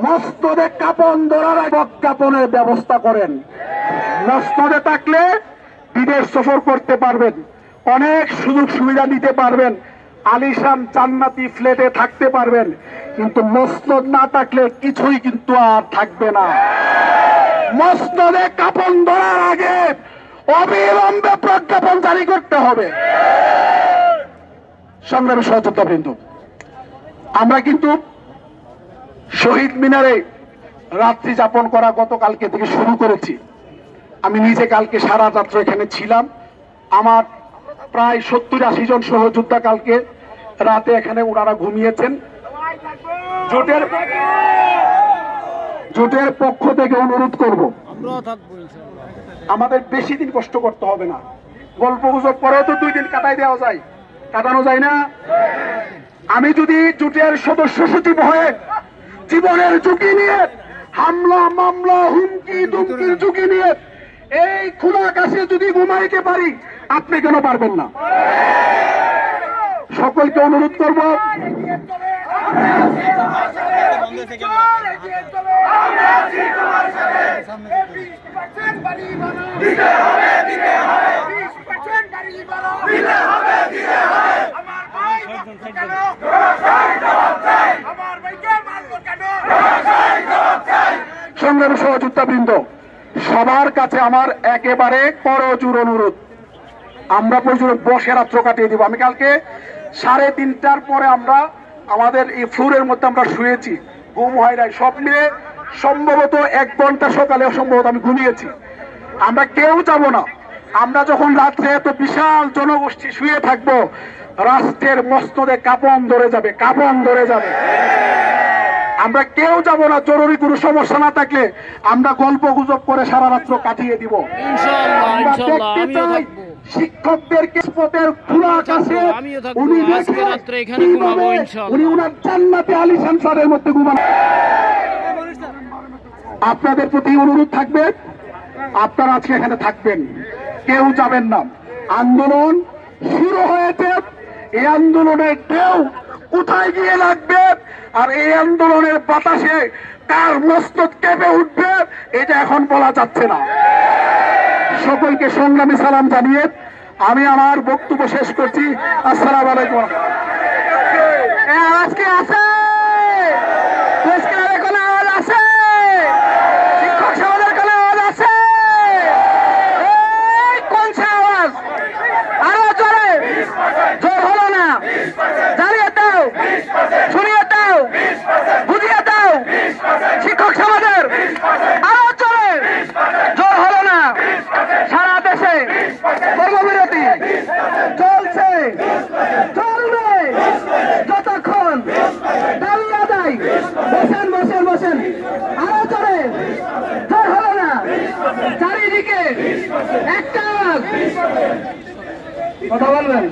মসনদে কাপন ধরার কাপনের ব্যবস্থা করেন। মসনদে থাকলে বিদেশ সফর করতে পারবেন, অনেক সুযোগ সুবিধা নিতে পারবেন, আলিশান জান্নাতি ফ্ল্যাটে থাকতে পারবেন। কিন্তু মসনদ না থাকলে কিছুই কিন্তু আর থাকবে না। মসনদে কাপন ধরার আগে অবিলম্বে প্রজ্ঞাপন জারি করতে হবে। সংগ্রামী সহযোদ্ধাবৃন্দ, আমরা কিন্তু শহীদ মিনারে রাত্রি যাপন করা গতকালকে থেকে শুরু করেছি। আমি নিজে কালকে সারা রাত্র এখানে ছিলাম। আমার প্রায় 70-80 জন সহযোদ্ধা কালকে রাতে এখানে ওনারা ঘুমিয়েছেন। জোটের পক্ষ থেকে অনুরোধ করব, আমাদের বেশি দিন কষ্ট করতে হবে না। গল্প গুজব করেও তো 2 দিন কাটানো যায় না। আমি যদি জোটের সদস্য সচিব হয়ে জীবনের ঝুঁকি নিয়ে, হামলা মামলা হুমকি ধুমকির ঝুঁকি নিয়ে এই খোলা আকাশে যদি ঘুমাইতে পারি, আপনি কেন পারবেন না? সকলকে অনুরোধ করব, সংগ্রামী সহযোদ্ধাবৃন্দ, সবার কাছে আমার একেবারে করজোড় অনুরোধ, আমরা প্রয়োজন বসে রাত্র কাটিয়ে দিব। আমি কালকে 3:30টার পরে আমরা আমাদের এই ফ্লোরের মধ্যে আমরা শুয়েছি, ঘুম হয় নাই। সব মিলে সম্ভবত 1 ঘন্টা সকালে সম্ভবত আমি ঘুমিয়েছি। আমরা কেউ যাব না। আমরা যখন রাত্রে এত বিশাল জনগোষ্ঠী শুয়ে থাকবো, রাষ্ট্রের মসনদে কাপন ধরে যাবে, কাপন ধরে যাবে। আমরা কেউ যাব না। জরুরি কোনো সমস্যা না থাকলে আমরা গল্প গুজব করে সারা রাত্র কাটিয়ে দিব। শিক্ষকদেরকে পথের খোলা আকাশে উনি উনার জান্নাতে আলিশান ফ্ল্যাটের মধ্যে ঘুমাবেন। আপনাদের প্রতি অনুরোধ থাকবে, আপনারা আজকে এখানে থাকবেন, কেউ যাবেন না। আন্দোলন শুরু হয়েছে, এই আন্দোলনের ঢেউ কোথায় গিয়ে লাগবে আর এই আন্দোলনের বাতাসে কার মস্তক কেঁপে উঠবে এটা এখন বলা যাচ্ছে না। সকলকে সংগ্রামী সালাম জানিয়ে আমি আমার বক্তব্য শেষ করছি। আসসালামু আলাইকুম। আজকে আছে চারিদিকে একটা কথা বলবেন।